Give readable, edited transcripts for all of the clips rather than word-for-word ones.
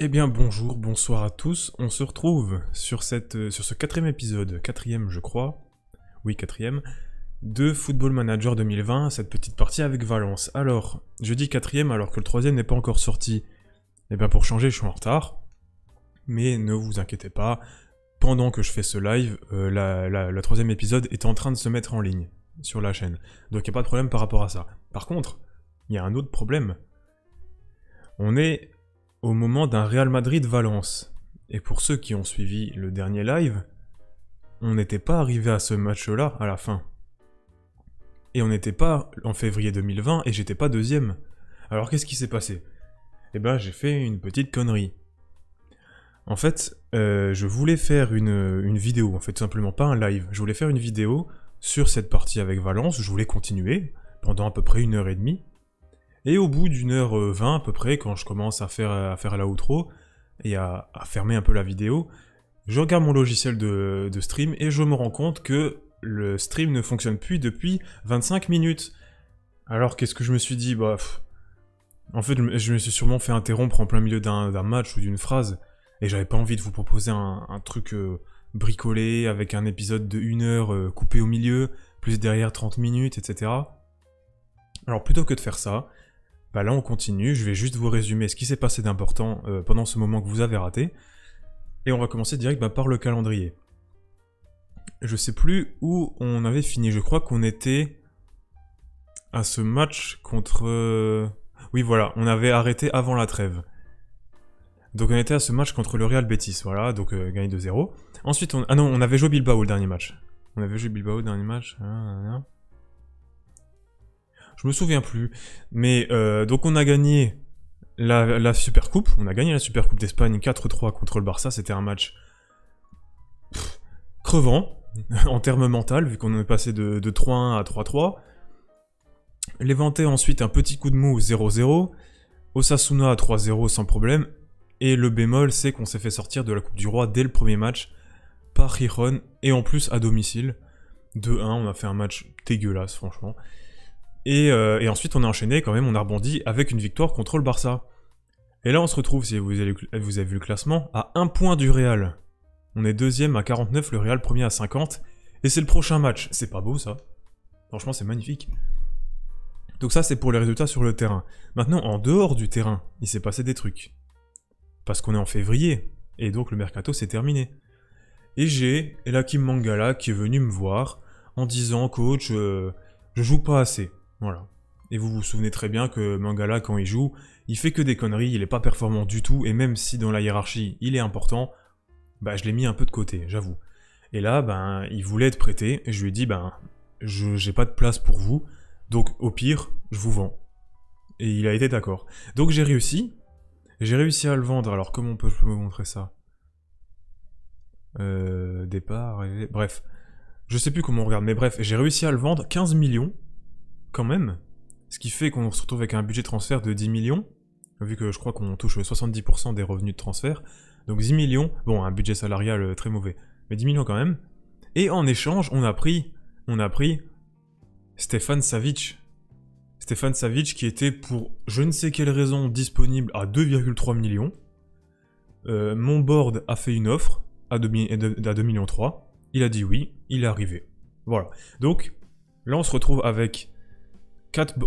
Eh bien bonjour, bonsoir à tous, on se retrouve sur ce quatrième épisode, quatrième je crois, oui quatrième, de Football Manager 2020, cette petite partie avec Valence. Alors, je dis quatrième alors que le troisième n'est pas encore sorti. Eh bien pour changer je suis en retard, mais ne vous inquiétez pas, pendant que je fais ce live, le troisième épisode est en train de se mettre en ligne sur la chaîne, donc il n'y a pas de problème par rapport à ça. Par contre, il y a un autre problème, on est au moment d'un Real Madrid-Valence. Et pour ceux qui ont suivi le dernier live, on n'était pas arrivé à ce match-là à la fin. Et on n'était pas en février 2020 et j'étais pas deuxième. Alors qu'est-ce qui s'est passé? Eh ben j'ai fait une petite connerie. En fait, je voulais faire une vidéo, en fait tout simplement pas un live. Je voulais faire une vidéo sur cette partie avec Valence, je voulais continuer pendant à peu près 1h30. Et au bout d'1h20 à peu près, quand je commence à faire la outro et à fermer un peu la vidéo, je regarde mon logiciel de stream et je me rends compte que le stream ne fonctionne plus depuis 25 minutes. Alors qu'est-ce que je me suis dit? En fait, je me suis sûrement fait interrompre en plein milieu d'un match ou d'une phrase, et j'avais pas envie de vous proposer un truc bricolé avec un épisode de 1 heure coupé au milieu, plus derrière 30 minutes, etc. Alors plutôt que de faire ça, bah là on continue, je vais juste vous résumer ce qui s'est passé d'important pendant ce moment que vous avez raté, et on va commencer direct par le calendrier. Je sais plus où on avait fini, je crois qu'on était à ce match contre... Oui voilà, on avait arrêté avant la trêve. Donc on était à ce match contre le Real Betis, voilà, donc gagné 2-0. Ensuite, Ah non, on avait joué Bilbao le dernier match. On avait joué Bilbao le dernier match... Je me souviens plus. Mais donc on a gagné la Super Coupe. On a gagné la Super Coupe d'Espagne 4-3 contre le Barça. C'était un match crevant en termes mental, vu qu'on est passé de 3-1 à 3-3. Levante ensuite un petit coup de mou 0-0. Osasuna à 3-0 sans problème. Et le bémol, c'est qu'on s'est fait sortir de la Coupe du Roi dès le premier match par Gijón. Et en plus à domicile. 2-1, on a fait un match dégueulasse franchement. Et ensuite, on a enchaîné quand même, on a rebondi avec une victoire contre le Barça. Et là, on se retrouve, si vous avez vu le classement, à 1 point du Real. On est deuxième à 49, le Real premier à 50. Et c'est le prochain match. C'est pas beau, ça? Franchement, c'est magnifique. Donc ça, c'est pour les résultats sur le terrain. Maintenant, en dehors du terrain, il s'est passé des trucs. Parce qu'on est en février, et donc le mercato s'est terminé. Et j'ai Elakim Mangala qui est venu me voir en disant « Coach, je joue pas assez ». Voilà. Et vous vous souvenez très bien que Mangala, quand il joue, il fait que des conneries, il est pas performant du tout, et même si dans la hiérarchie, il est important, je l'ai mis un peu de côté, j'avoue. Et là, il voulait être prêté, et je lui ai dit, j'ai pas de place pour vous, donc au pire, je vous vends. Et il a été d'accord. Donc j'ai réussi à le vendre, alors comment je peux vous montrer ça? Départ, arrivée, bref. Je sais plus comment on regarde, mais bref, j'ai réussi à le vendre 15 millions, quand même, ce qui fait qu'on se retrouve avec un budget de transfert de 10 millions, vu que je crois qu'on touche 70% des revenus de transfert, donc 10 millions, bon, un budget salarial très mauvais, mais 10 millions quand même, et en échange, on a pris Stefan Savic. Stefan Savic qui était pour je ne sais quelle raison disponible à 2,3 millions, mon board a fait une offre à 2 millions 3, il a dit oui, il est arrivé. Voilà, donc là on se retrouve avec 4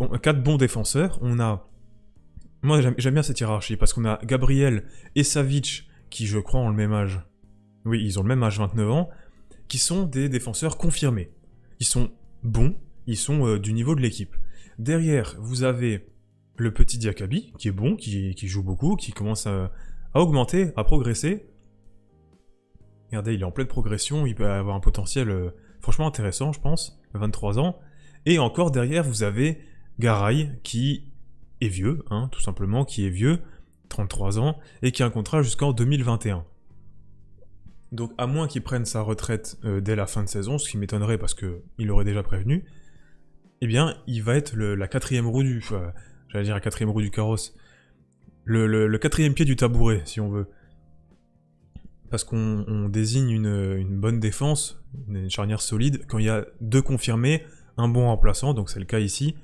bons défenseurs. On a... Moi j'aime bien cette hiérarchie, parce qu'on a Gabriel et Savic, qui je crois ont le même âge. Oui, ils ont le même âge, 29 ans, qui sont des défenseurs confirmés. Ils sont bons, ils sont du niveau de l'équipe. Derrière, vous avez le petit Diakabi, qui est bon, qui joue beaucoup, qui commence à augmenter, à progresser. Regardez, il est en pleine progression, il peut avoir un potentiel franchement intéressant, je pense, 23 ans. Et encore derrière, vous avez Garay, qui est vieux, tout simplement, qui est vieux, 33 ans, et qui a un contrat jusqu'en 2021. Donc à moins qu'il prenne sa retraite dès la fin de saison, ce qui m'étonnerait parce qu'il l'aurait déjà prévenu, eh bien, il va être la quatrième roue du... j'allais dire la quatrième roue du carrosse. Le quatrième pied du tabouret, si on veut. Parce qu'on désigne une bonne défense, une charnière solide, quand il y a 2 confirmés, un bon remplaçant, donc c'est le cas ici,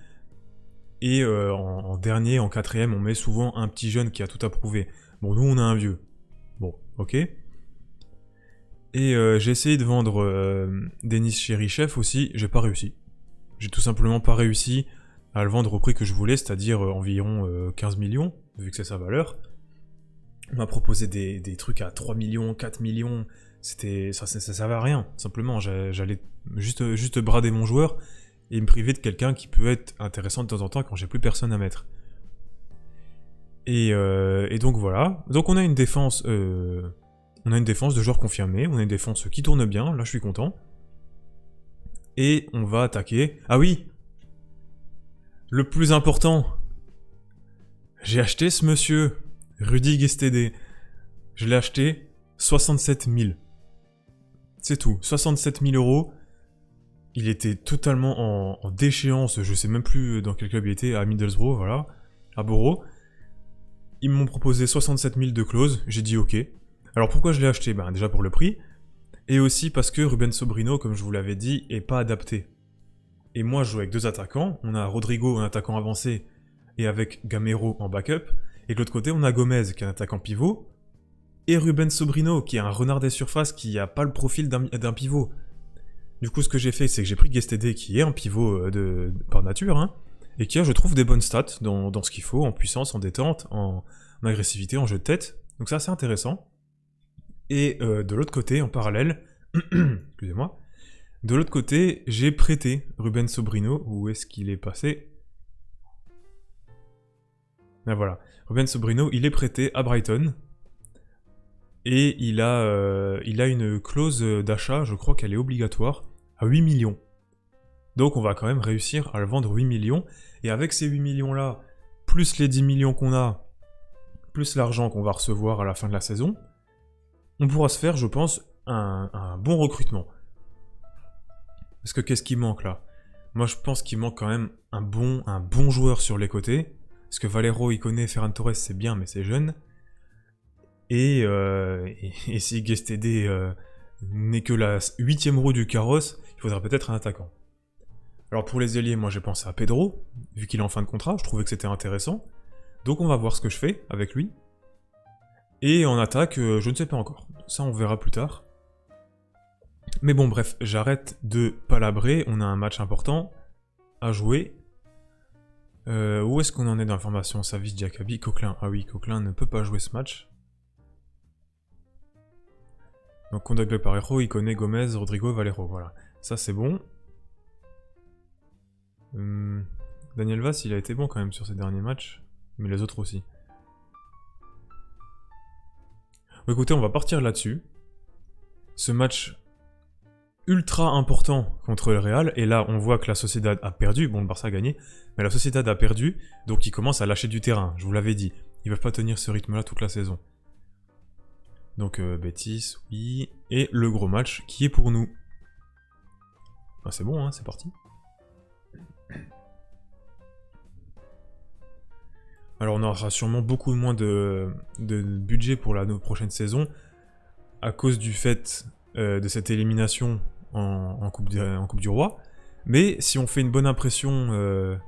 et en dernier, en quatrième, on met souvent un petit jeune qui a tout approuvé. Bon, nous, on a un vieux. Bon, ok. Et j'ai essayé de vendre Denis Cherichev aussi, j'ai pas réussi. J'ai tout simplement pas réussi à le vendre au prix que je voulais, c'est-à-dire environ 15 millions, vu que c'est sa valeur. On m'a proposé des trucs à 3 millions, 4 millions, ça servait à rien, simplement. J'allais juste brader mon joueur et me priver de quelqu'un qui peut être intéressant de temps en temps quand j'ai plus personne à mettre. Et donc voilà. Donc on a une défense, de joueurs confirmés, on a une défense qui tourne bien, là je suis content. Et on va attaquer. Ah oui, le plus important, j'ai acheté ce monsieur, Rudy Guestede. Je l'ai acheté 67 000. C'est tout, 67 000 euros. Il était totalement en déchéance, je sais même plus dans quel club il était, à Middlesbrough, voilà, à Borough. Ils m'ont proposé 67 000 de clause, j'ai dit ok. Alors pourquoi je l'ai acheté? Ben déjà pour le prix, et aussi parce que Ruben Sobrino, comme je vous l'avais dit, est pas adapté. Et moi je joue avec deux attaquants, on a Rodrigo, un attaquant avancé, et avec Gamero en backup, et de l'autre côté on a Gomez, qui est un attaquant pivot, et Ruben Sobrino, qui est un renard des surfaces, qui a pas le profil d'un pivot. Du coup ce que j'ai fait, c'est que j'ai pris Guestede, qui est un pivot par nature, hein, et qui a, je trouve, des bonnes stats dans ce qu'il faut, en puissance, en détente, en agressivité, en jeu de tête. Donc c'est assez intéressant. Et de l'autre côté, en parallèle, excusez-moi, de l'autre côté, j'ai prêté Ruben Sobrino. Où est-ce qu'il est passé? Ah voilà. Ruben Sobrino, il est prêté à Brighton. Et il a une clause d'achat, je crois qu'elle est obligatoire, à 8 millions. Donc on va quand même réussir à le vendre 8 millions. Et avec ces 8 millions-là, plus les 10 millions qu'on a, plus l'argent qu'on va recevoir à la fin de la saison, on pourra se faire, je pense, un bon recrutement. Parce que qu'est-ce qui manque là? Moi je pense qu'il manque quand même un bon joueur sur les côtés. Parce que Valero, Ikoné, Ferran Torres c'est bien mais c'est jeune. Et si Guestede n'est que la 8ème roue du carrosse, il faudra peut-être un attaquant. Alors pour les ailiers, moi j'ai pensé à Pedro, vu qu'il est en fin de contrat, je trouvais que c'était intéressant. Donc on va voir ce que je fais avec lui. Et en attaque, je ne sais pas encore. Ça on verra plus tard. Mais bon bref, j'arrête de palabrer, on a un match important à jouer. Où est-ce qu'on en est dans l'information? Savic, Diakabi, Coquelin. Ah oui, Coquelin ne peut pas jouer ce match. Donc Kondogbia Parejo, Ikoné, Gomez, Rodrigo, Valero, voilà. Ça c'est bon. Daniel Vass, il a été bon quand même sur ces derniers matchs, mais les autres aussi. Bon, écoutez, on va partir là-dessus. Ce match ultra important contre le Real, et là on voit que la Sociedad a perdu, bon le Barça a gagné, mais la Sociedad a perdu, donc ils commencent à lâcher du terrain, je vous l'avais dit. Ils peuvent pas tenir ce rythme-là toute la saison. Donc Betis, oui, et le gros match qui est pour nous. Ah, c'est bon, hein, c'est parti. Alors on aura sûrement beaucoup moins de budget pour la prochaine saison, à cause du fait de cette élimination en coupe du Roi. Mais si on fait une bonne impression...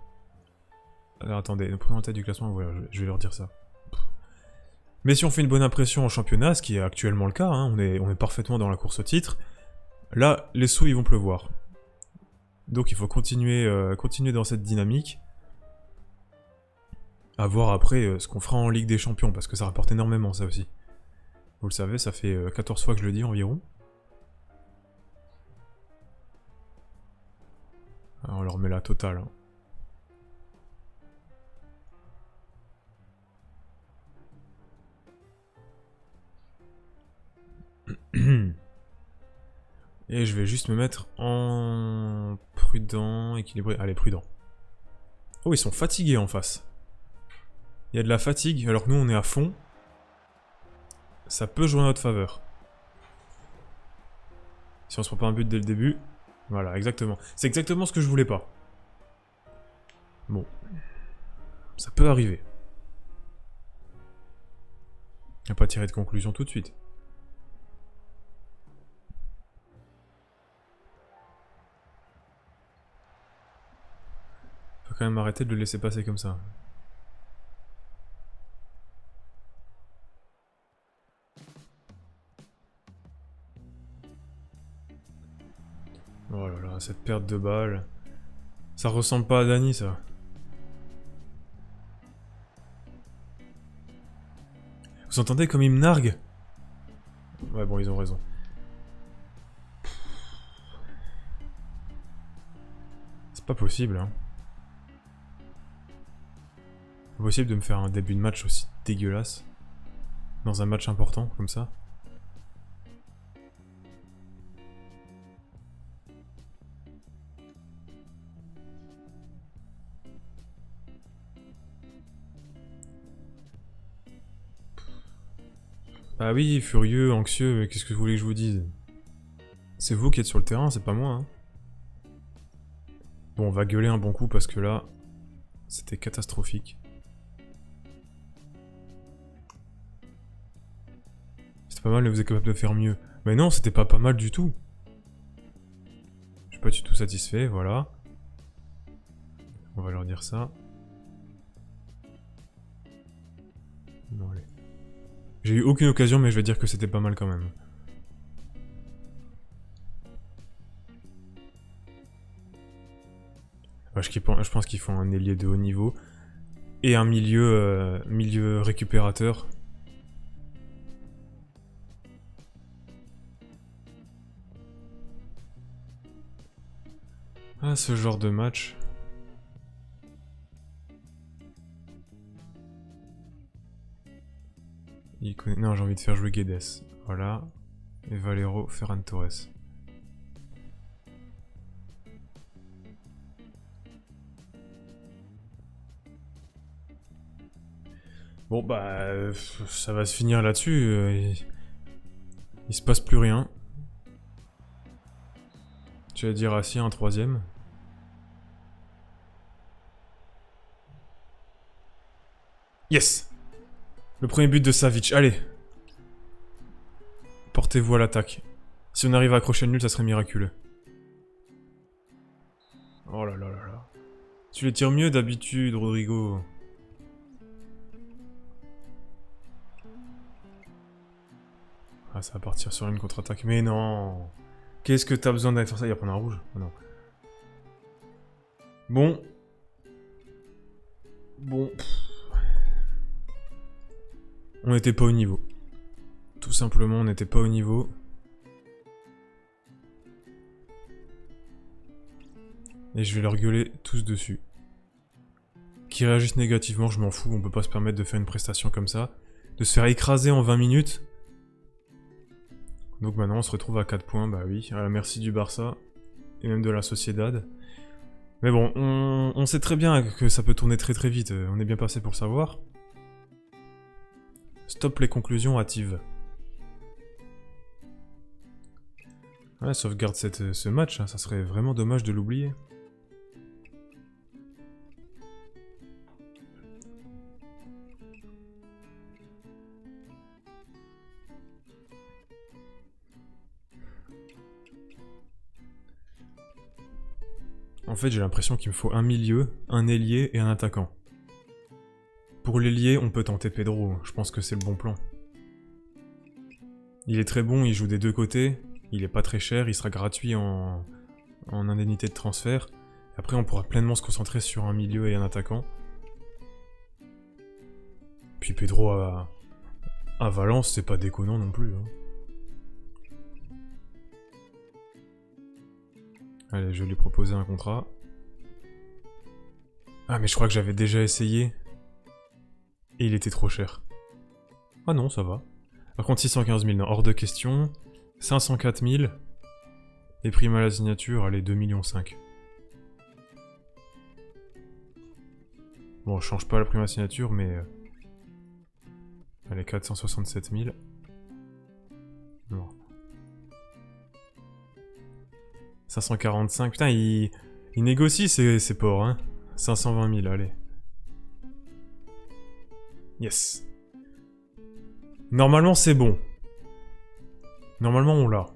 Alors attendez, le premier en tête du classement, voilà, je vais leur dire ça. Mais si on fait une bonne impression en championnat, ce qui est actuellement le cas, hein, on est parfaitement dans la course au titre, là, les sous ils vont pleuvoir. Donc il faut continuer dans cette dynamique. À voir après ce qu'on fera en Ligue des Champions, parce que ça rapporte énormément ça aussi. Vous le savez, ça fait 14 fois que je le dis environ. Alors on leur met la totale. Hein. Et je vais juste me mettre en prudent, équilibré. Allez, prudent. Oh, ils sont fatigués en face. Il y a de la fatigue, alors que nous on est à fond. Ça peut jouer en notre faveur. Si on se prend pas un but dès le début. Voilà, exactement. C'est exactement ce que je voulais pas. Bon. Ça peut arriver. On va pas tirer de conclusion tout de suite. Faut quand même arrêter de le laisser passer comme ça. Oh là là, cette perte de balle. Ça ressemble pas à Dani, ça. Vous entendez comme il me nargue? Ouais, bon, ils ont raison. C'est pas possible, hein. C'est possible de me faire un début de match aussi dégueulasse. Dans un match important, comme ça. Ah oui, furieux, anxieux, qu'est-ce que vous voulez que je vous dise? C'est vous qui êtes sur le terrain, c'est pas moi, hein. Bon, on va gueuler un bon coup parce que là, c'était catastrophique. C'était pas mal, mais vous êtes capable de faire mieux. Mais non, c'était pas mal du tout. Je suis pas du tout satisfait, voilà. On va leur dire ça. Non, allez. J'ai eu aucune occasion, mais je vais dire que c'était pas mal quand même. Je pense qu'ils font un ailier de haut niveau. Et un milieu récupérateur. Ah, ce genre de match. Non, j'ai envie de faire jouer Guedes. Voilà. Et Valero Ferran Torres. Bon bah, ça va se finir là-dessus. Il se passe plus rien. Tu vas dire assis un troisième. Yes! Le premier but de Savic, allez! Portez-vous à l'attaque. Si on arrive à accrocher le nul, ça serait miraculeux. Oh là là là là. Tu les tires mieux d'habitude, Rodrigo. Ah, ça va partir sur une contre-attaque. Mais non! Qu'est-ce que t'as besoin d'aller faire ça? Il va prendre un rouge? Oh non. Bon. Bon. On n'était pas au niveau. Tout simplement, on n'était pas au niveau. Et je vais leur gueuler tous dessus. Qui réagissent négativement, je m'en fous, on peut pas se permettre de faire une prestation comme ça. De se faire écraser en 20 minutes. Donc maintenant on se retrouve à 4 points, bah oui, à la merci du Barça. Et même de la Sociedad. Mais bon, on sait très bien que ça peut tourner très très vite, on est bien passé pour savoir. Stop les conclusions hâtives. Ouais, sauvegarde ce match, hein, ça serait vraiment dommage de l'oublier. En fait, j'ai l'impression qu'il me faut un milieu, un ailier et un attaquant. Pour l'ailier, on peut tenter Pedro, je pense que c'est le bon plan. Il est très bon, il joue des deux côtés, il est pas très cher, il sera gratuit en indemnité de transfert. Après, on pourra pleinement se concentrer sur un milieu et un attaquant. Puis Pedro à Valence, c'est pas déconnant non plus. Hein. Allez, je vais lui proposer un contrat. Ah, mais je crois que j'avais déjà essayé. Et il était trop cher. Ah non, ça va. Par contre, 615 000, non, hors de question. 504 000. Et prime à la signature, allez, 2,5 millions. Bon, je change pas la prime à la signature, mais... Allez, 467 000. Non. 545, putain, il négocie ces porcs, hein. 520 000, allez. Yes. Normalement, c'est bon. Normalement, on l'a.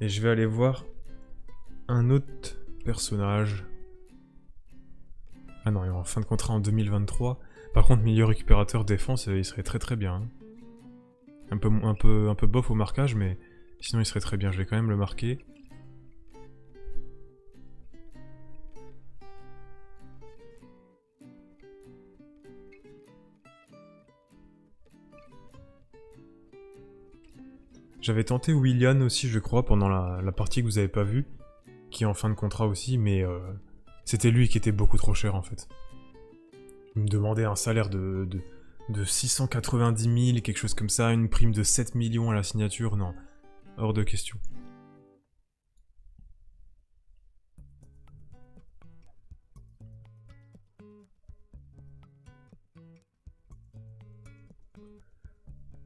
Et je vais aller voir un autre personnage. Ah non, il est en fin de contrat en 2023. Par contre, milieu récupérateur défense, il serait très très bien. Hein. Un peu bof au marquage, mais sinon il serait très bien. Je vais quand même le marquer. J'avais tenté Willian aussi, je crois, pendant la partie que vous avez pas vue, qui est en fin de contrat aussi, mais c'était lui qui était beaucoup trop cher en fait. Il me demandait un salaire de 690 000, quelque chose comme ça, une prime de 7 millions à la signature, non, hors de question.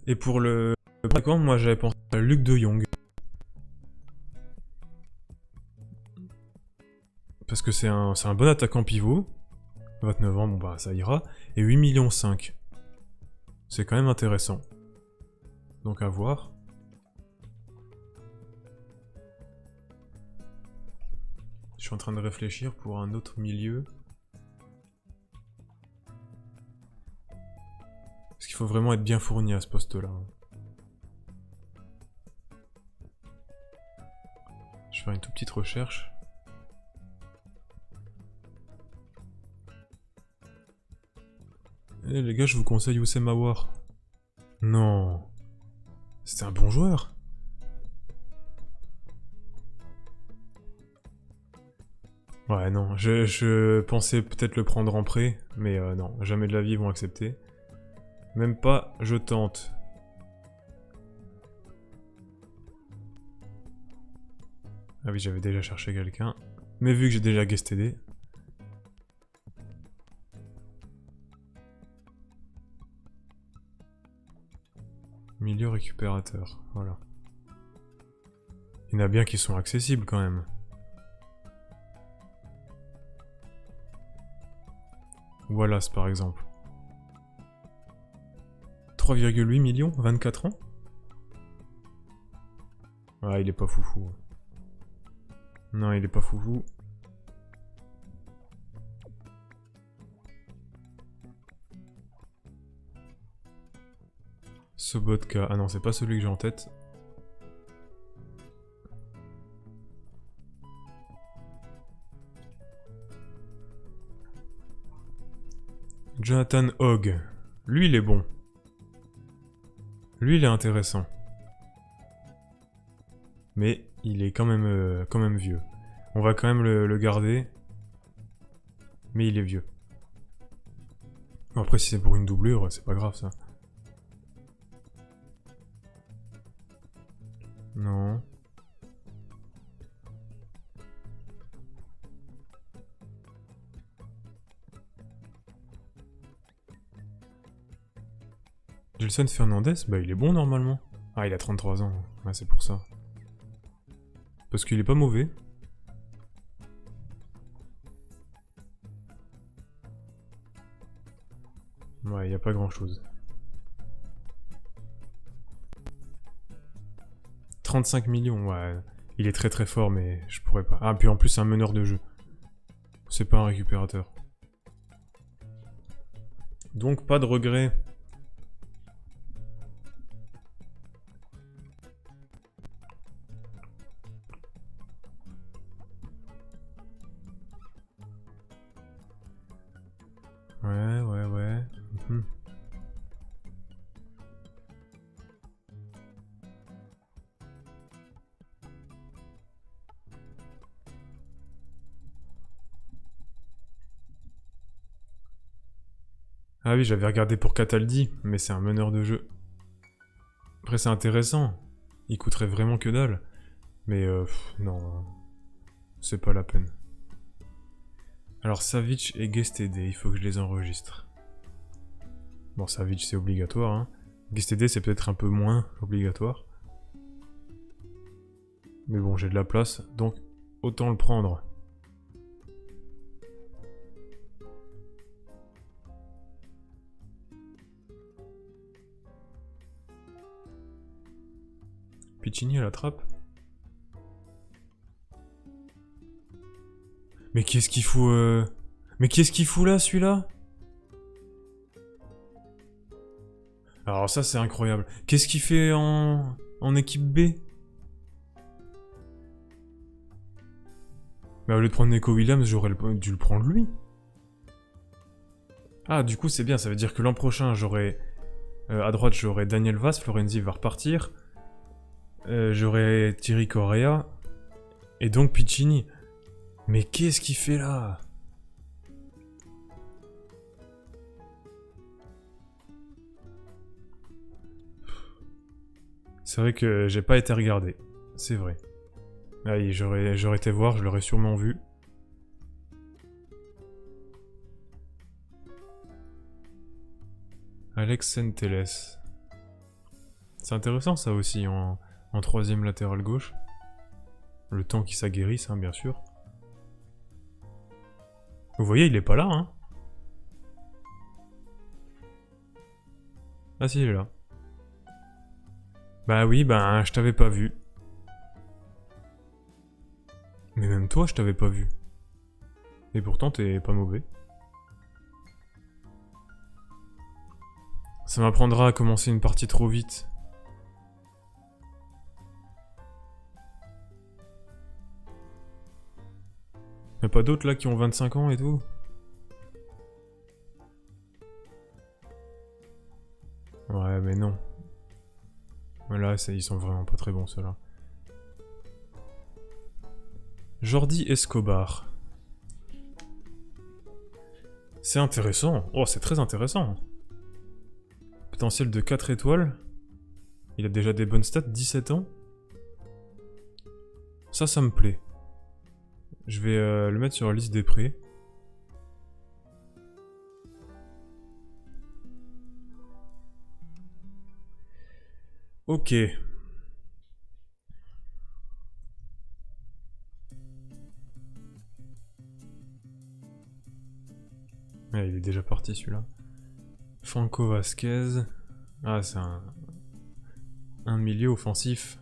Et pour le attaquant, moi j'avais pensé à Luc de Jong. Parce que c'est un bon attaquant pivot. 29 ans, bon bah ça ira. Et 8 millions 5. C'est quand même intéressant. Donc à voir. Je suis en train de réfléchir pour un autre milieu. Parce qu'il faut vraiment être bien fourni à ce poste-là. Je vais faire une toute petite recherche. Eh les gars, je vous conseille Oussem Aouar. Non. C'était un bon joueur. Ouais, non, je pensais peut-être le prendre en prêt, mais non, jamais de la vie ils vont accepter. Même pas, je tente. Ah oui, j'avais déjà cherché quelqu'un. Mais vu que j'ai déjà guesté. Milieu récupérateur, voilà. Il y en a bien qui sont accessibles quand même. Wallace par exemple. 3,8 millions, 24 ans. Ah, il est pas foufou. Non, il est pas foufou. Sobotka. Ah non, c'est pas celui que j'ai en tête. Jonathan Hogg. Lui, il est bon. Lui, il est intéressant. Mais il est quand même vieux. On va quand même le garder. Mais il est vieux. Après, si c'est pour une doublure, c'est pas grave, ça. Non. Gelson Fernandez, bah il est bon normalement. Ah, il a 33 ans. Ouais, c'est pour ça. Parce qu'il est pas mauvais. Ouais, y a pas grand chose. 35 millions, ouais. Il est très très fort, mais je pourrais pas. Ah, puis en plus, c'est un meneur de jeu. C'est pas un récupérateur. Donc, pas de regret. Ouais. Mhm. Ah oui, j'avais regardé pour Cataldi, mais c'est un meneur de jeu. Après, c'est intéressant. Il coûterait vraiment que dalle. Mais non, c'est pas la peine. Alors, Savic et Guestede, il faut que je les enregistre. Bon, Savic, c'est obligatoire, hein. Guestede, c'est peut-être un peu moins obligatoire. Mais bon, j'ai de la place, donc autant le prendre. Piccini à la trappe. Mais qu'est-ce qu'il fout Mais qu'est-ce qu'il fout là, celui-là? Alors ça, c'est incroyable. Qu'est-ce qu'il fait en équipe B? Mais au lieu de prendre Nico Williams, j'aurais dû le prendre lui. Ah, du coup, c'est bien. Ça veut dire que l'an prochain, j'aurai... à droite, j'aurai Daniel Vaz. Florenzi va repartir. J'aurai Thierry Correa. Et donc Piccini. Mais qu'est-ce qu'il fait là? C'est vrai que j'ai pas été regardé. C'est vrai. Allez, j'aurais été voir, je l'aurais sûrement vu. Alex Senteles. C'est intéressant ça aussi en troisième latéral gauche. Le temps qu'il s'aguerrisse, hein, bien sûr. Vous voyez, il est pas là, hein. Ah si, il est là. Bah oui, bah je t'avais pas vu. Mais même toi, je t'avais pas vu. Et pourtant, t'es pas mauvais. Ça m'apprendra à commencer une partie trop vite. Y'a pas d'autres là qui ont 25 ans et tout? Ouais, mais non. Là, ils sont vraiment pas très bons, ceux-là. Jordi Escobar. C'est intéressant. Oh, c'est très intéressant. Potentiel de 4 étoiles. Il a déjà des bonnes stats, 17 ans. Ça me plaît. Je vais le mettre sur la liste des prêts. Ok. Ouais, il est déjà parti celui-là. Franco Vasquez. Ah, c'est un milieu offensif.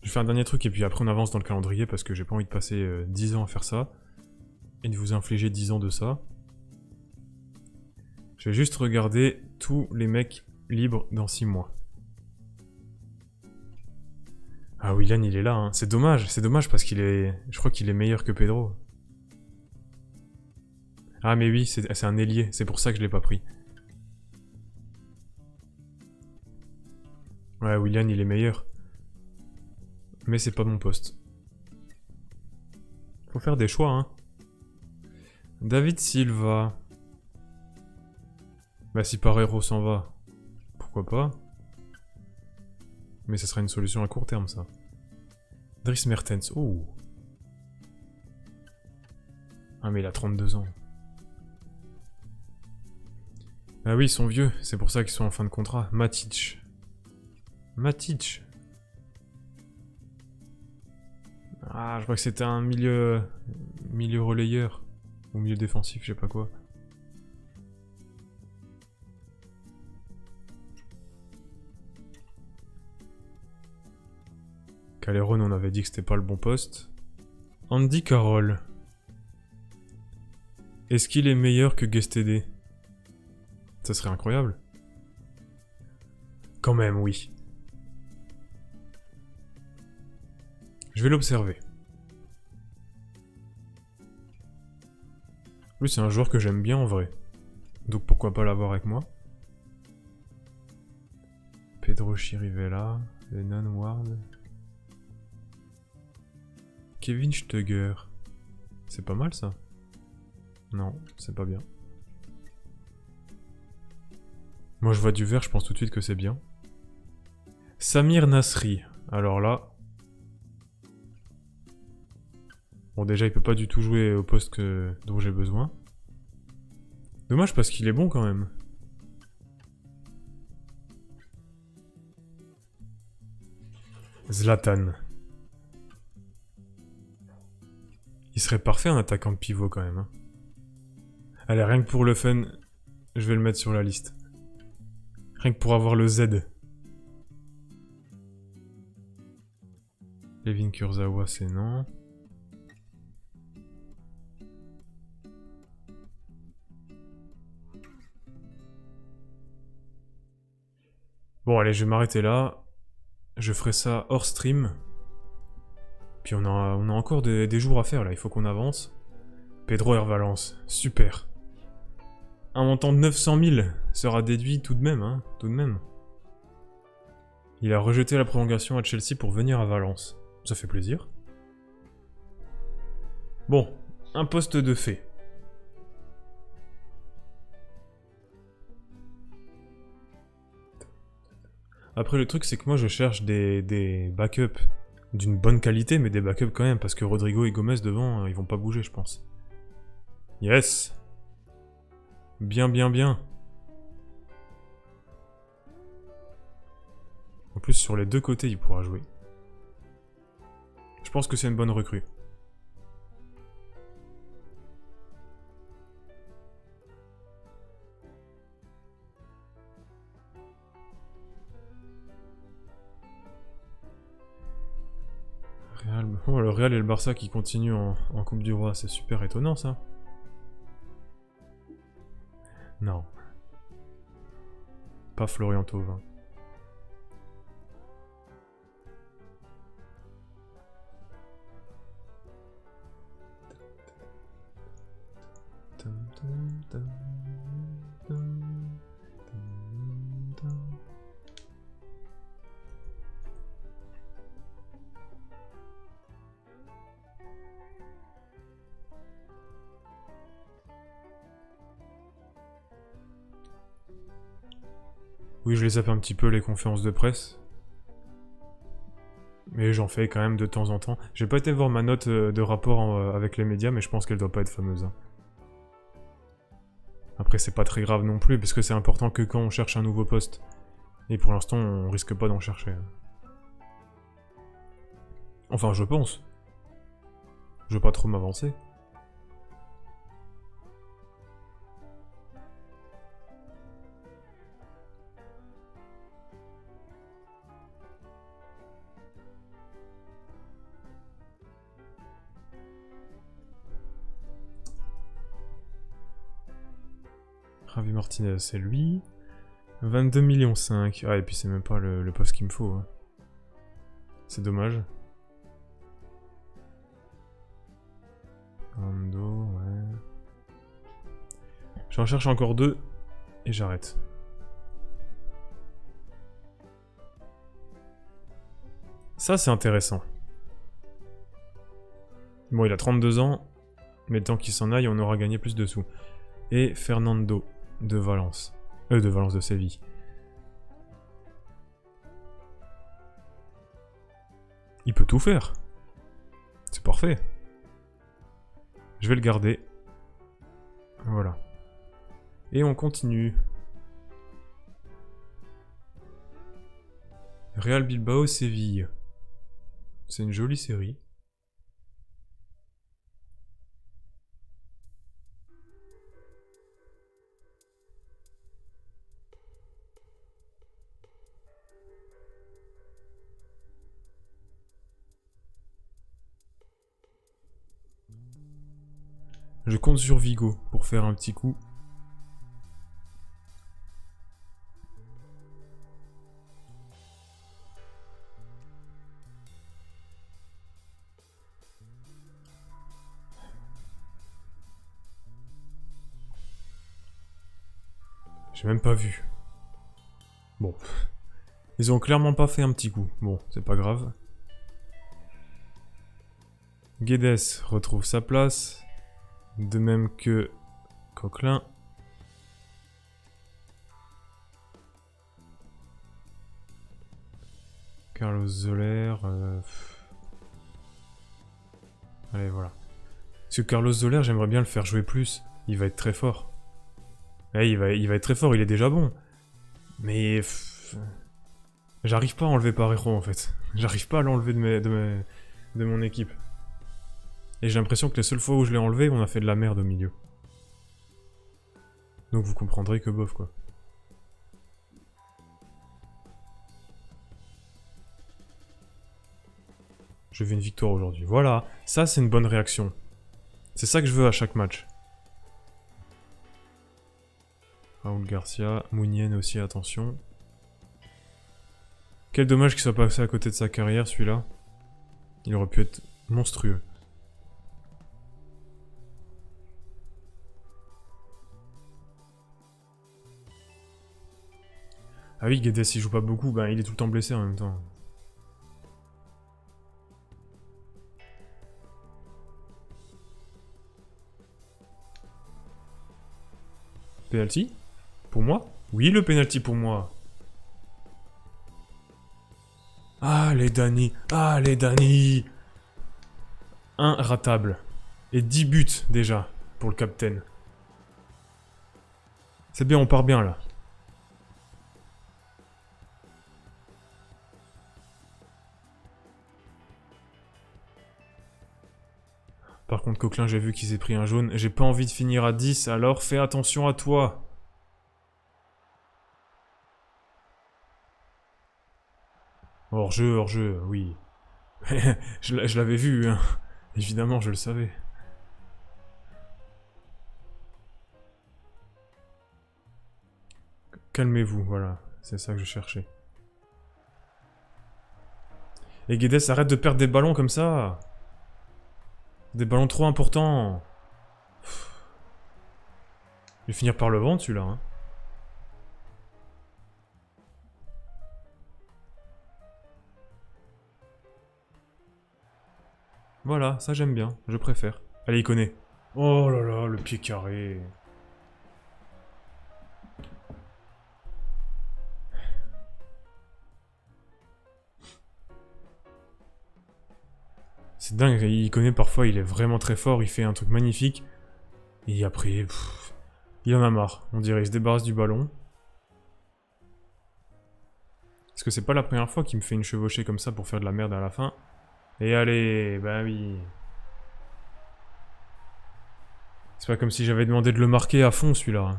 Je fais un dernier truc et puis après on avance dans le calendrier parce que j'ai pas envie de passer 10 ans à faire ça. Et de vous infliger 10 ans de ça. Je vais juste regarder tous les mecs libres dans 6 mois. Ah, Willian, il est là, hein. C'est dommage parce qu'il est... Je crois qu'il est meilleur que Pedro. Ah, mais oui, c'est un ailier, c'est pour ça que je l'ai pas pris. Ouais, Willian, il est meilleur. Mais c'est pas mon poste. Faut faire des choix, hein. David Silva. Bah, si Parero s'en va, pourquoi pas. Mais ce sera une solution à court terme, ça. Dries Mertens. Oh. Ah, mais il a 32 ans. Ah oui, ils sont vieux, c'est pour ça qu'ils sont en fin de contrat. Matic. Matic. Ah, je crois que c'était un milieu relayeur. Ou milieu défensif, je sais pas quoi. Calderon, on avait dit que c'était pas le bon poste. Andy Carroll. Est-ce qu'il est meilleur que Guestédé? Ça serait incroyable. Quand même, oui. Je vais l'observer. Lui, c'est un joueur que j'aime bien en vrai. Donc pourquoi pas l'avoir avec moi? Pedro Chirivella, Lennon Ward. Kevin Stöger. C'est pas mal ça? Non, c'est pas bien. Moi je vois du vert, je pense tout de suite que c'est bien. Samir Nasri. Alors là... Bon déjà il peut pas du tout jouer au poste dont j'ai besoin. Dommage parce qu'il est bon quand même. Zlatan. Il serait parfait en attaquant de pivot quand même. Hein. Allez, rien que pour le fun, je vais le mettre sur la liste. Rien que pour avoir le Z. Levin Kurzawa, c'est non. Bon, allez, je vais m'arrêter là. Je ferai ça hors stream. Puis on a encore des jours à faire, là. Il faut qu'on avance. Pedro Air Valence. Super. Un montant de 900 000 sera déduit tout de même, hein. Tout de même. Il a rejeté la prolongation à Chelsea pour venir à Valence. Ça fait plaisir. Bon, un poste de fait. Après, le truc, c'est que moi, je cherche des backups d'une bonne qualité, mais des backups quand même, parce que Rodrigo et Gomez devant, ils vont pas bouger, je pense. Yes! Bien, bien, bien. En plus, sur les deux côtés, il pourra jouer. Je pense que c'est une bonne recrue. Real... Oh, le Real et le Barça qui continuent en Coupe du Roi, c'est super étonnant, ça. Non. Pas Florian Thauvin. Oui, je les zappe un petit peu, les conférences de presse. Mais j'en fais quand même de temps en temps. J'ai pas été voir ma note de rapport avec les médias, mais je pense qu'elle doit pas être fameuse. Hein. Après, c'est pas très grave non plus, parce que c'est important que quand on cherche un nouveau poste. Et pour l'instant, on risque pas d'en chercher. Enfin, je pense. Je veux pas trop m'avancer. Javi Martinez, c'est lui. 22,5 millions. Ah, et puis c'est même pas le poste qu'il me faut. Hein. C'est dommage. Ando, ouais. J'en cherche encore deux. Et j'arrête. Ça, c'est intéressant. Bon, il a 32 ans. Mais tant qu'il s'en aille, on aura gagné plus de sous. Et Fernando de Valence. De Séville. Il peut tout faire. C'est parfait. Je vais le garder. Voilà. Et on continue. Real Bilbao, Séville. C'est une jolie série. Je compte sur Vigo pour faire un petit coup. J'ai même pas vu. Bon. Ils ont clairement pas fait un petit coup. Bon, c'est pas grave. Guedes retrouve sa place. De même que Coquelin. Carlos Soler. Allez, voilà. Parce que Carlos Soler, j'aimerais bien le faire jouer plus. Il va être très fort. Ouais, il va être très fort, il est déjà bon. Mais... j'arrive pas à enlever Parejo, en fait. J'arrive pas à l'enlever de mon équipe. Et j'ai l'impression que les seules fois où je l'ai enlevé, on a fait de la merde au milieu. Donc vous comprendrez que bof, quoi. Je veux une victoire aujourd'hui. Voilà, ça c'est une bonne réaction. C'est ça que je veux à chaque match. Raoul Garcia, Mounienne aussi, attention. Quel dommage qu'il soit passé à côté de sa carrière, celui-là. Il aurait pu être monstrueux. Ah oui, Guedes, il joue pas beaucoup, ben il est tout le temps blessé en même temps. Penalty? Pour moi? Oui, le penalty pour moi. Allez, Dani. Allez, Dani. Un ratable. Et 10 buts, déjà, pour le capitaine. C'est bien, on part bien, là. Par contre, Coquelin, j'ai vu qu'il s'est pris un jaune. J'ai pas envie de finir à 10, alors fais attention à toi. Hors-jeu, oui. je l'avais vu, hein. Évidemment, je le savais. Calmez-vous, voilà. C'est ça que je cherchais. Et Guedes, arrête de perdre des ballons comme ça. Des ballons trop importants. Je vais finir par le vendre, celui-là. Hein. Voilà, ça j'aime bien. Je préfère. Allez, il connaît. Oh là là, le pied carré. C'est dingue, il connaît parfois, il est vraiment très fort, il fait un truc magnifique. Et après, il en a marre. On dirait, il se débarrasse du ballon. Parce que c'est pas la première fois qu'il me fait une chevauchée comme ça pour faire de la merde à la fin. Et allez, bah oui. C'est pas comme si j'avais demandé de le marquer à fond, celui-là.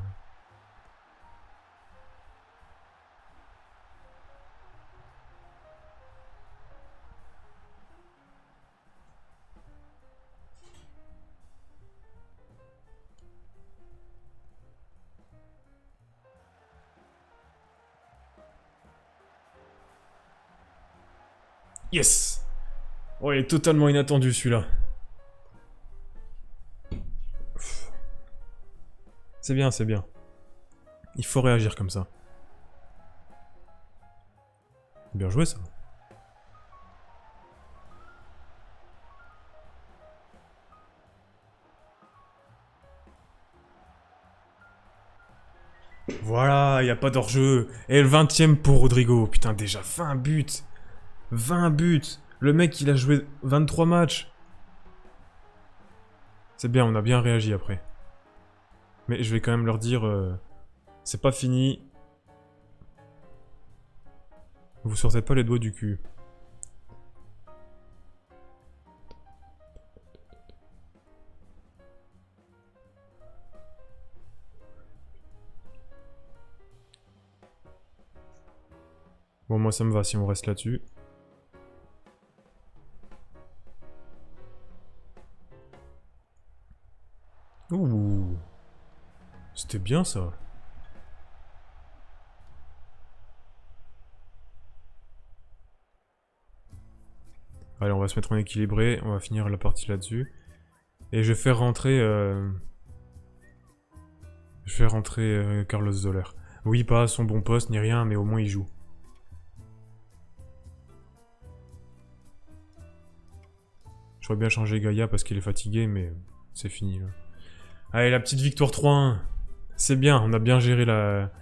Yes! Oh, il est totalement inattendu, celui-là. C'est bien, c'est bien. Il faut réagir comme ça. Bien joué, ça. Voilà, y a pas d'hors-jeu. Et le 20ème pour Rodrigo. Putain, déjà 20 buts. 20 buts. Le mec, il a joué 23 matchs. C'est bien, on a bien réagi après. Mais je vais quand même leur dire... c'est pas fini. Vous sortez pas les doigts du cul. Bon, moi ça me va si on reste là-dessus. Ouh. C'était bien ça. Allez, on va se mettre en équilibré. On va finir la partie là-dessus. Et je vais faire rentrer... Je vais rentrer Carlos Zoller. Oui, pas à son bon poste ni rien, mais au moins il joue. J'aurais bien changé Gaïa parce qu'il est fatigué, mais c'est fini là. Allez, la petite victoire 3-1. C'est bien, on a bien géré la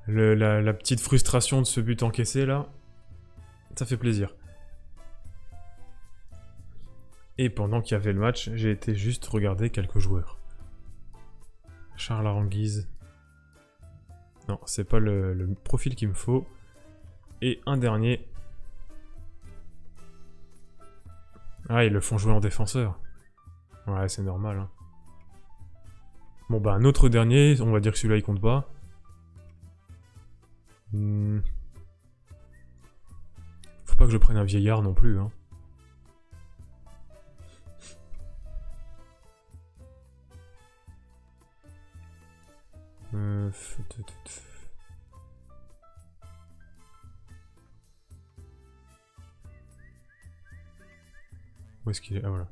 petite frustration de ce but encaissé là. Ça fait plaisir. Et pendant qu'il y avait le match, j'ai été juste regarder quelques joueurs. Charles Aranguiz. Non, c'est pas le profil qu'il me faut. Et un dernier. Ah, ils le font jouer en défenseur. Ouais, c'est normal. Hein. Bon, bah, un autre dernier, on va dire que celui-là il compte pas. Faut pas que je prenne un vieillard non plus. Hein. est-ce qu'il est? Ah voilà.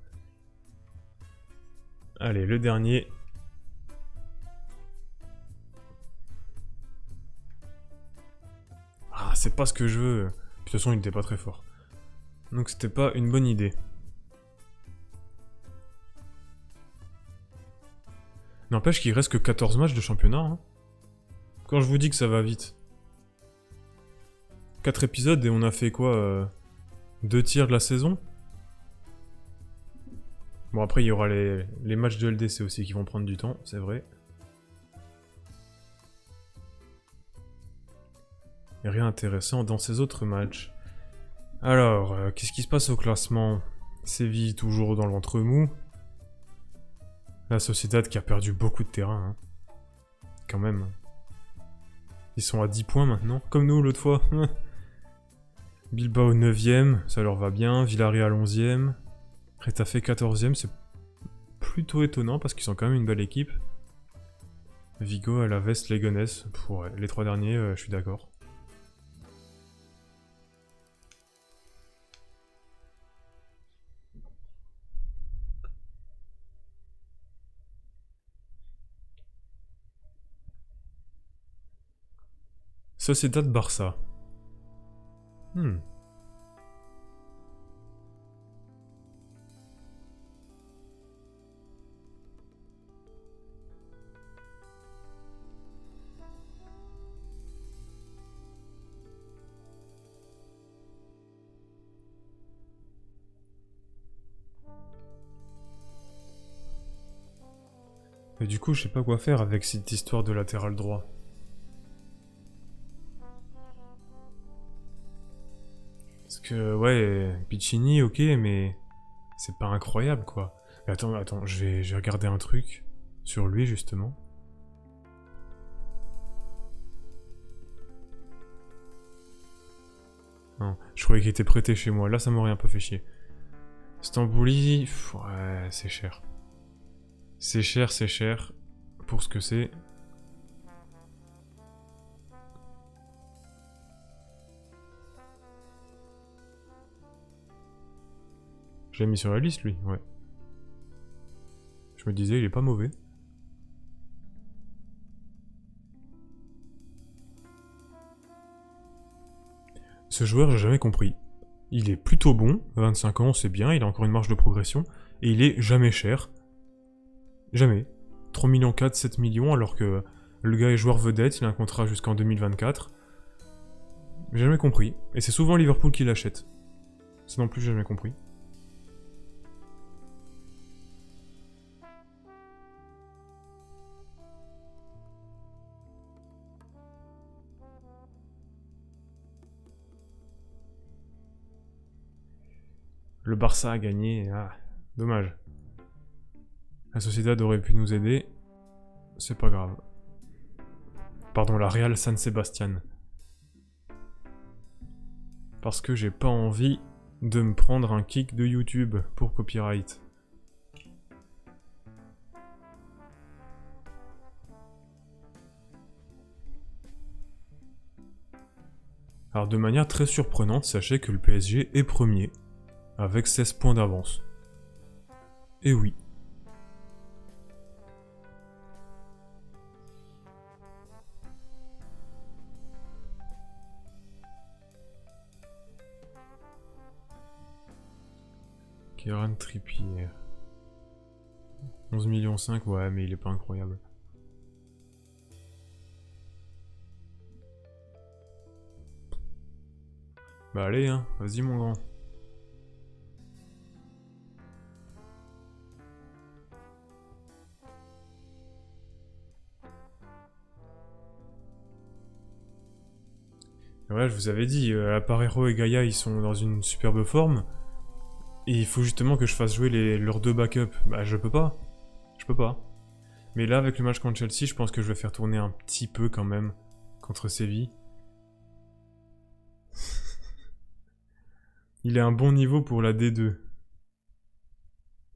Allez, le dernier. Ah, c'est pas ce que je veux. De toute façon, il n'était pas très fort. Donc c'était pas une bonne idée. N'empêche qu'il reste que 14 matchs de championnat. Hein. Quand je vous dis que ça va vite. 4 épisodes et on a fait quoi 2 tiers de la saison. Bon après il y aura les matchs de LDC aussi qui vont prendre du temps, c'est vrai. Et rien d'intéressant dans ces autres matchs. Alors, qu'est-ce qui se passe au classement? Séville toujours dans l'entre-mou. La Sociedad qui a perdu beaucoup de terrain. Hein. Quand même. Ils sont à 10 points maintenant, comme nous l'autre fois. Bilbao 9ème, ça leur va bien. Villarreal 11ème. Retafe 14ème, c'est plutôt étonnant parce qu'ils sont quand même une belle équipe. Vigo, Alaves, Leganés. Pour les 3 derniers, je suis d'accord. Sociedad Barça. Et du coup, je sais pas quoi faire avec cette histoire de latéral droit. Parce que, ouais, Piccini, ok, mais c'est pas incroyable, quoi. Mais attends, je vais regarder un truc sur lui, justement. Non, je croyais qu'il était prêté chez moi. Là, ça m'aurait un peu fait chier. Stambouli, ouais, c'est cher. C'est cher, pour ce que c'est. Je l'ai mis sur la liste, lui, ouais. Je me disais, il est pas mauvais. Ce joueur, j'ai jamais compris. Il est plutôt bon, 25 ans, c'est bien, il a encore une marge de progression, et il est jamais cher. Jamais. 3 millions 4, 7 millions, alors que le gars est joueur vedette, il a un contrat jusqu'en 2024. J'ai jamais compris. Et c'est souvent Liverpool qui l'achète. Ça non plus, j'ai jamais compris. Le Barça a gagné, ah, dommage. La Sociedad aurait pu nous aider. C'est pas grave. Pardon, la Real San Sebastian. Parce que j'ai pas envie de me prendre un kick de YouTube pour copyright. Alors de manière très surprenante, sachez que le PSG est premier, avec 16 points d'avance. Et oui. Kieran Trippier. 11,5 millions, ouais, mais il est pas incroyable. Bah allez, hein, vas-y mon grand. Ouais, je vous avais dit, Aparero et Gaïa, ils sont dans une superbe forme. Et il faut justement que je fasse jouer leurs deux backups. Bah je peux pas. Je peux pas. Mais là, avec le match contre Chelsea, je pense que je vais faire tourner un petit peu quand même contre Séville. Il est un bon niveau pour la D2.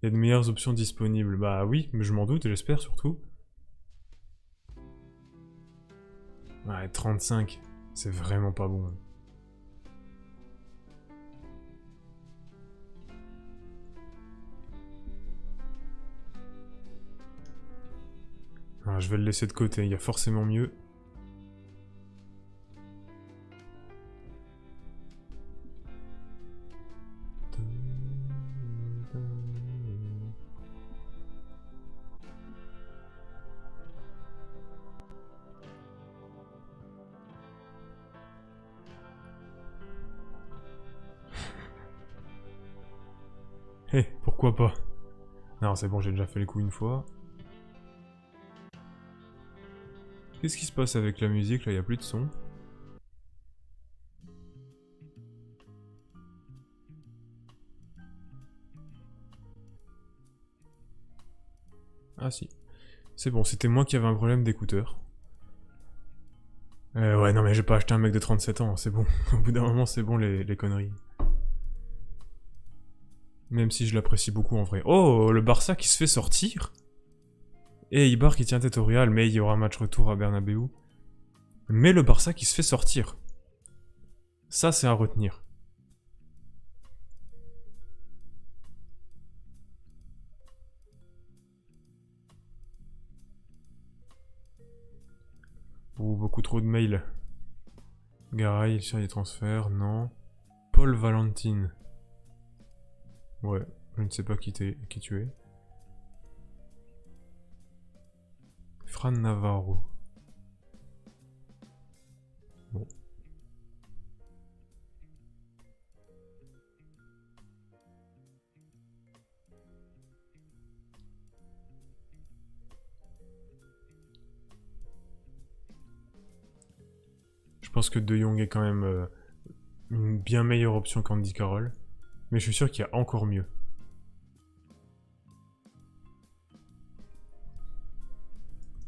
Il y a de meilleures options disponibles. Bah oui, mais je m'en doute, j'espère surtout. Ouais, 35. C'est vraiment pas bon. Ah, je vais le laisser de côté, il y a forcément mieux. Eh, pourquoi pas? Non, c'est bon, j'ai déjà fait le coup une fois. Qu'est-ce qui se passe avec la musique, là? Il n'y a plus de son. Ah si. C'est bon, c'était moi qui avais un problème d'écouteur. Ouais, non mais j'ai pas acheté un mec de 37 ans, c'est bon. Au bout d'un moment, c'est bon les conneries. Même si je l'apprécie beaucoup en vrai. Oh, le Barça qui se fait sortir. Et Ibar qui tient tête au Real, mais il y aura un match retour à Bernabeu. Mais le Barça qui se fait sortir. Ça, c'est à retenir. Ouh, beaucoup trop de mails. Garay sur les transferts, non. Paul Valentine. Ouais, je ne sais pas qui tu es. Fran Navarro. Bon. Je pense que De Jong est quand même une bien meilleure option qu'Andy Carroll. Mais je suis sûr qu'il y a encore mieux.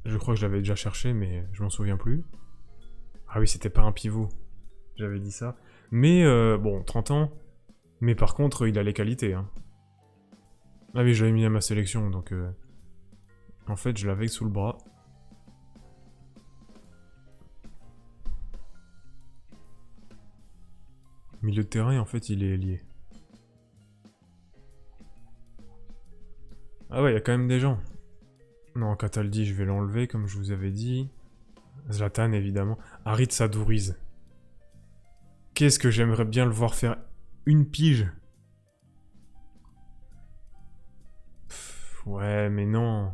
Je crois que je l'avais déjà cherché, mais je m'en souviens plus. Ah oui, c'était pas un pivot. J'avais dit ça. Mais bon, 30 ans. Mais par contre, il a les qualités. Hein. Ah oui, je l'avais mis à ma sélection, donc... en fait, je l'avais sous le bras. Milieu de terrain, en fait, il est lié. Ah ouais, il y a quand même des gens. Non, Cataldi, je vais l'enlever, comme je vous avais dit. Zlatan, évidemment. Harit Sadouriz. Qu'est-ce que j'aimerais bien le voir faire une pige. Pff, ouais, mais non.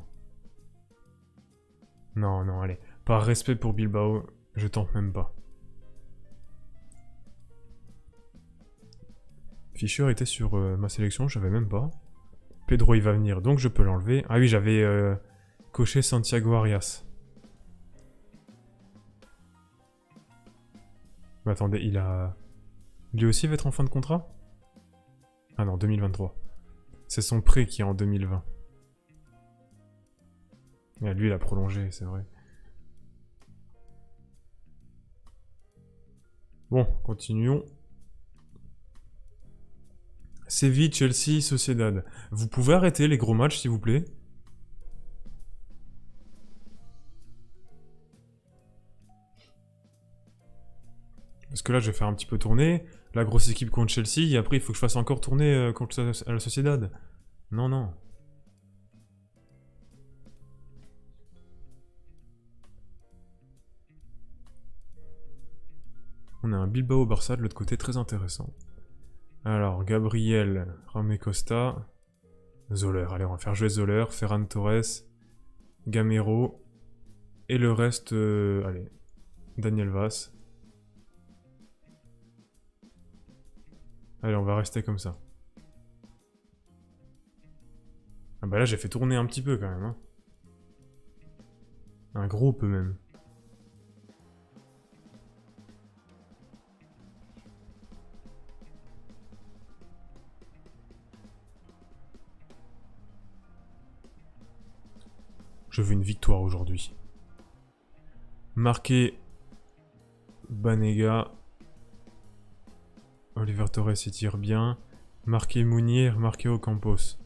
Non, non, allez. Par respect pour Bilbao, je tente même pas. Fischer était sur ma sélection, je savais même pas. Pedro, il va venir, donc je peux l'enlever. Ah oui, j'avais coché Santiago Arias. Mais attendez, il a... Lui aussi va être en fin de contrat? Ah non, 2023. C'est son prêt qui est en 2020. Et lui, il a prolongé, c'est vrai. Bon, continuons. Séville, Chelsea, Sociedad. Vous pouvez arrêter les gros matchs, s'il vous plaît? Parce que là, je vais faire un petit peu tourner. La grosse équipe contre Chelsea, et après, il faut que je fasse encore tourner contre la Sociedad. Non, non. On a un Bilbao-Barça de l'autre côté, très intéressant. Alors, Gabriel, Ramé Costa, Zoller. Allez, on va faire jouer Zoller, Ferran Torres, Gamero, et le reste, allez, Daniel Vaz. Allez, on va rester comme ça. Ah bah là, j'ai fait tourner un petit peu quand même. Hein. Un gros peu même. Je veux une victoire aujourd'hui. Marqué Banega. Oliver Torres il tire bien. Marqué Mounir, marqué Ocampos.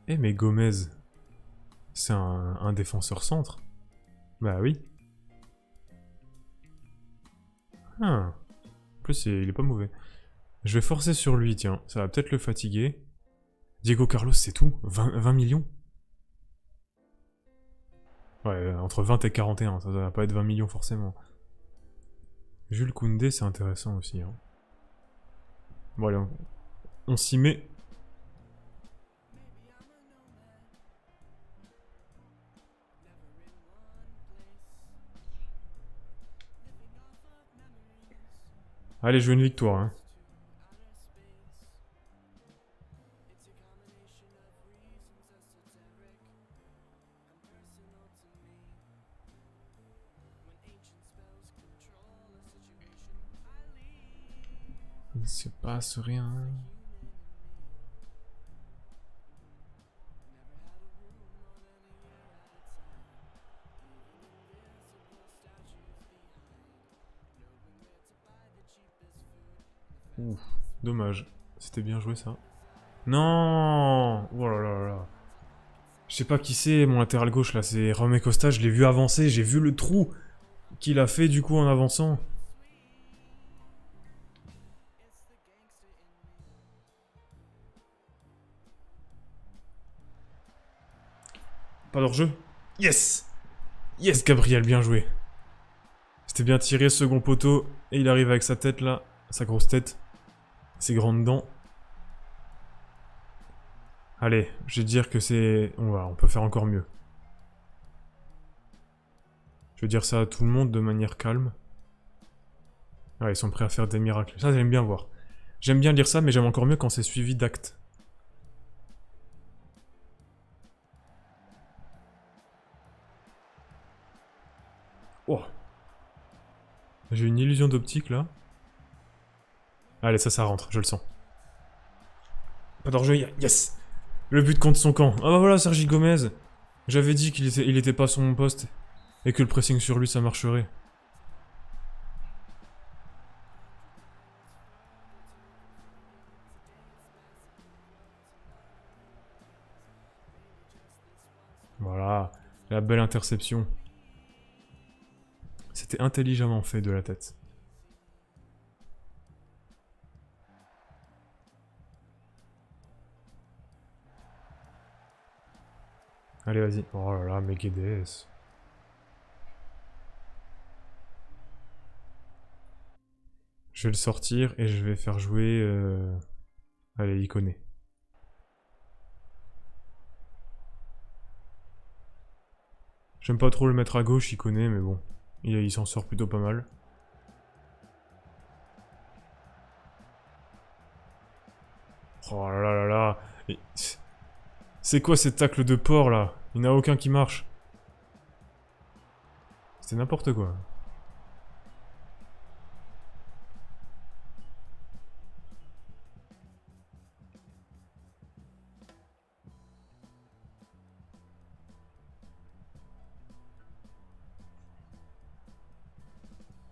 Eh mais Gomez, c'est un défenseur centre. Bah oui. Ah. En plus il est pas mauvais. Je vais forcer sur lui, tiens. Ça va peut-être le fatiguer. Diego Carlos, c'est tout 20 millions. Ouais, entre 20 et 41, ça va pas être 20 millions forcément. Jules Koundé, c'est intéressant aussi. Hein. Bon, allez, on s'y met. Allez, je veux une victoire. Hein. Il se passe rien. Ouf, dommage. C'était bien joué ça. Non. Oh là là là. Je sais pas qui c'est, mon latéral gauche là, c'est Romé Costa, je l'ai vu avancer, j'ai vu le trou qu'il a fait du coup en avançant. Pas d'hors-jeu. Yes. Yes, Gabriel, bien joué. C'était bien tiré, second poteau, et il arrive avec sa tête là, sa grosse tête, ses grandes dents. Allez, je vais dire que c'est... on peut faire encore mieux. Je vais dire ça à tout le monde de manière calme. Ah, ils sont prêts à faire des miracles. Ça, j'aime bien voir. J'aime bien lire ça, mais j'aime encore mieux quand c'est suivi d'actes. Oh. J'ai une illusion d'optique là. Allez, ça rentre, je le sens. Pas d'hors-jeu, yes. Le but contre son camp. Ah bah voilà, Sergi Gomez. J'avais dit qu'il était pas sur mon poste. Et que le pressing sur lui, ça marcherait. Voilà, la belle interception. C'était intelligemment fait de la tête. Allez, vas-y. Oh là là, Meguedes. Je vais le sortir et je vais faire jouer... Allez, Iconé. J'aime pas trop le mettre à gauche, Iconé, mais bon. Il s'en sort plutôt pas mal. Oh là là là là. C'est quoi ces tacles de porc là? Il n'y en a aucun qui marche. C'est n'importe quoi.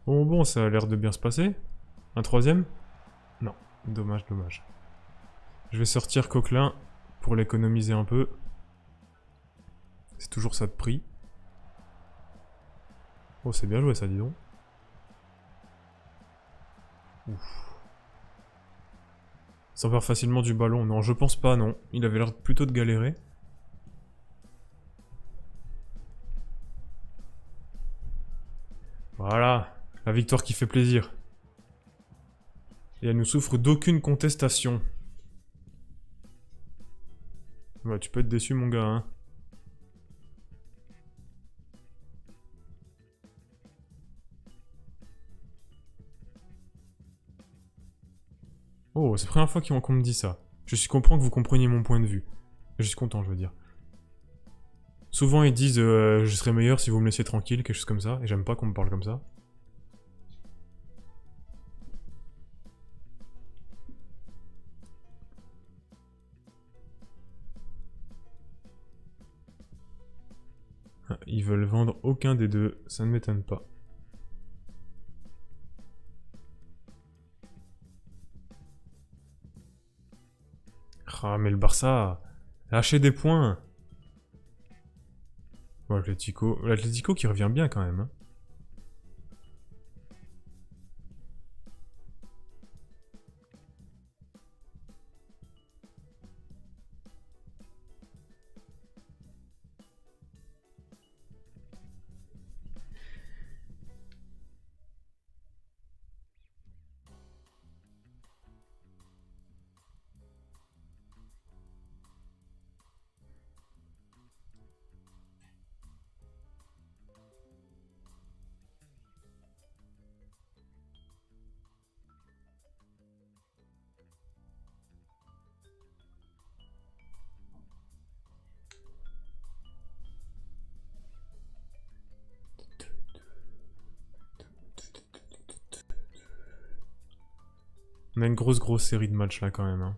Bon, ça a l'air de bien se passer. Un troisième? Non. Dommage, dommage. Je vais sortir Coquelin pour l'économiser un peu. C'est toujours ça de prix. Oh, c'est bien joué ça, dis donc. Ouf. S'empare facilement du ballon. Non, je pense pas, non. Il avait l'air plutôt de galérer. Voilà. La victoire qui fait plaisir. Et elle ne souffre d'aucune contestation. Ouais, tu peux être déçu, mon gars, hein. Oh, c'est la première fois qu'on me dit ça. Je suis content que vous compreniez mon point de vue. Je suis content, je veux dire. Souvent, ils disent je serais meilleur si vous me laissiez tranquille, quelque chose comme ça, et j'aime pas qu'on me parle comme ça. Ils veulent vendre aucun des deux, ça ne m'étonne pas. Ah, mais le Barça, lâchez des points. Bon, l'Atlético qui revient bien quand même. Hein. On a une grosse série de matchs là quand même. Hein.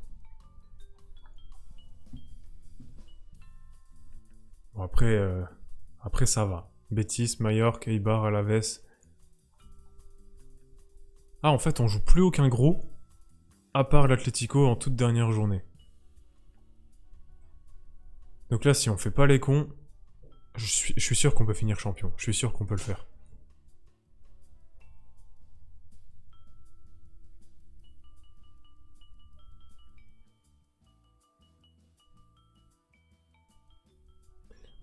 Bon, après ça va. Betis, Mallorca, Eibar, Alaves. Ah, en fait, on joue plus aucun gros, à part l'Atlético en toute dernière journée. Donc là, si on fait pas les cons, je suis sûr qu'on peut finir champion. Je suis sûr qu'on peut le faire.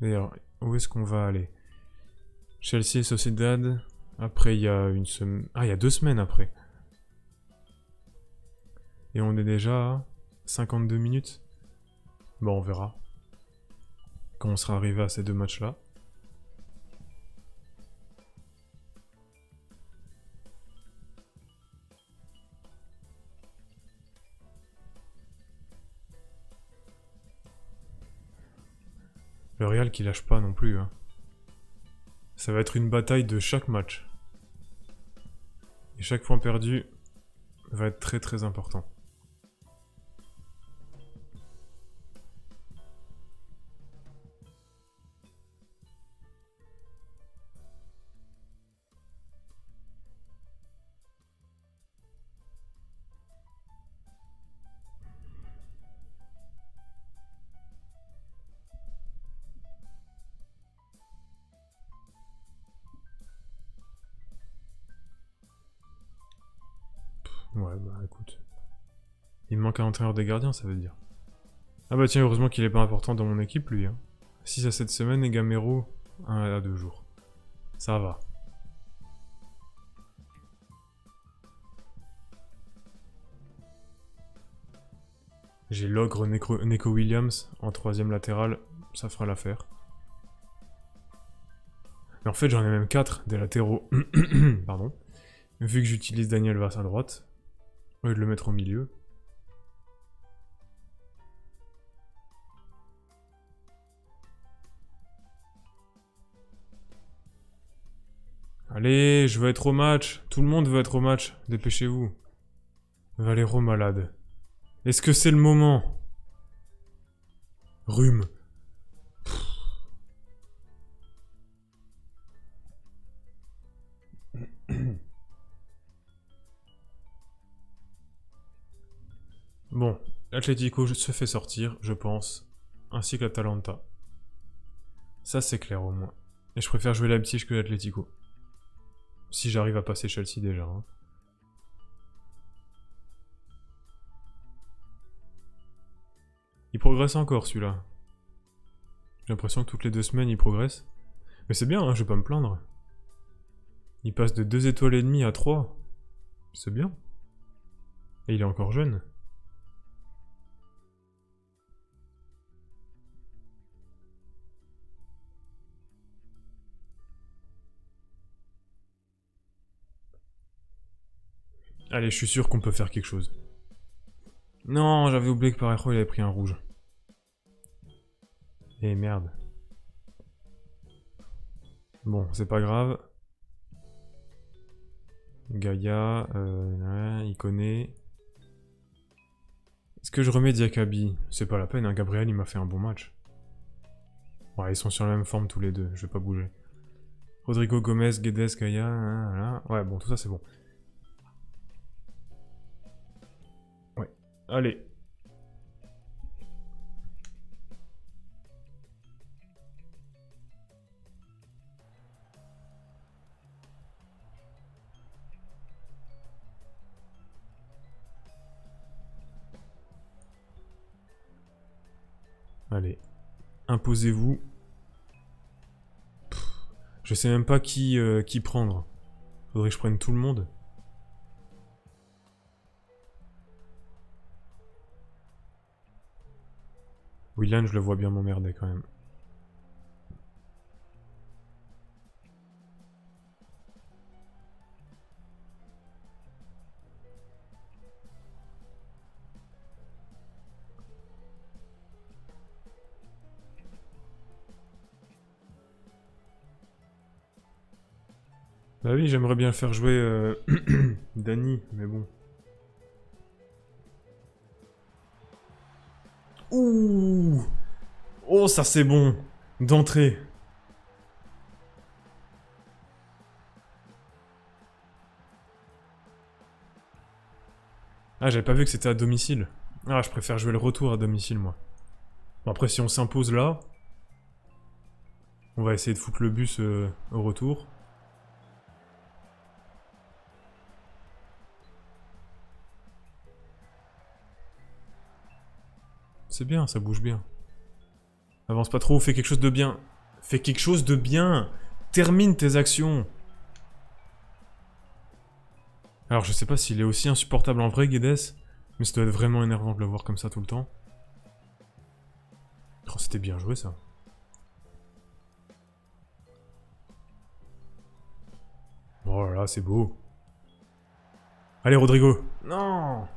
D'ailleurs, où est-ce qu'on va aller? Chelsea, Sociedad. Après, il y a une semaine... Ah, il y a 2 semaines après. Et on est déjà à 52 minutes. Bon, on verra. Quand on sera arrivé à ces 2 matchs-là. Le Real qui lâche pas non plus. Hein. Ça va être une bataille de chaque match. Et chaque point perdu va être très important. Ouais, bah écoute. Il me manque un entraîneur des gardiens, ça veut dire. Ah bah tiens, heureusement qu'il est pas important dans mon équipe, lui. Hein. 6 à 7 semaines et Gamero, 1 à 2 jours. Ça va. J'ai l'ogre Neko Williams en 3ème latéral, ça fera l'affaire. Mais en fait, j'en ai même 4 des latéraux. Pardon. Vu que j'utilise Daniel Vass à droite, au lieu de le mettre au milieu. Allez, je veux être au match. Tout le monde veut être au match. Dépêchez-vous. Valero malade. Est-ce que c'est le moment? Rhume. Bon, l'Atlético se fait sortir, je pense. Ainsi que l'Atalanta. Ça c'est clair au moins. Et je préfère jouer Leipzig que l'Atlético. Si j'arrive à passer Chelsea déjà. Hein. Il progresse encore celui-là. J'ai l'impression que toutes les 2 semaines il progresse. Mais c'est bien, hein, je vais pas me plaindre. Il passe de 2 étoiles et demie à 3. C'est bien. Et il est encore jeune. Allez, je suis sûr qu'on peut faire quelque chose. Non, j'avais oublié que Parejo il avait pris un rouge. Eh merde. Bon, c'est pas grave. Gaïa, il connaît. Est-ce que je remets Diakabi? C'est pas la peine, hein, Gabriel il m'a fait un bon match. Ouais, ils sont sur la même forme tous les deux, je vais pas bouger. Rodrigo Gomez, Guedes, Gaïa, hein, voilà. Ouais, bon, tout ça c'est bon. Ouais, allez. Allez. Imposez-vous. Je sais même pas qui prendre. Faudrait que je prenne tout le monde. Willian, je le vois bien m'emmerder quand même. Bah oui, j'aimerais bien faire jouer Dany, mais bon. Ouh. Oh, ça c'est bon. D'entrée. Ah, j'avais pas vu que c'était à domicile. Ah, je préfère jouer le retour à domicile, moi. Bon, après, si on s'impose là, on va essayer de foutre le bus au retour. C'est bien, ça bouge bien. Avance pas trop, fais quelque chose de bien. Fais quelque chose de bien. Termine tes actions. Alors, je sais pas s'il est aussi insupportable en vrai, Guedes, mais ça doit être vraiment énervant de le voir comme ça tout le temps. Oh, c'était bien joué, ça. Oh là là, c'est beau. Allez, Rodrigo. Non.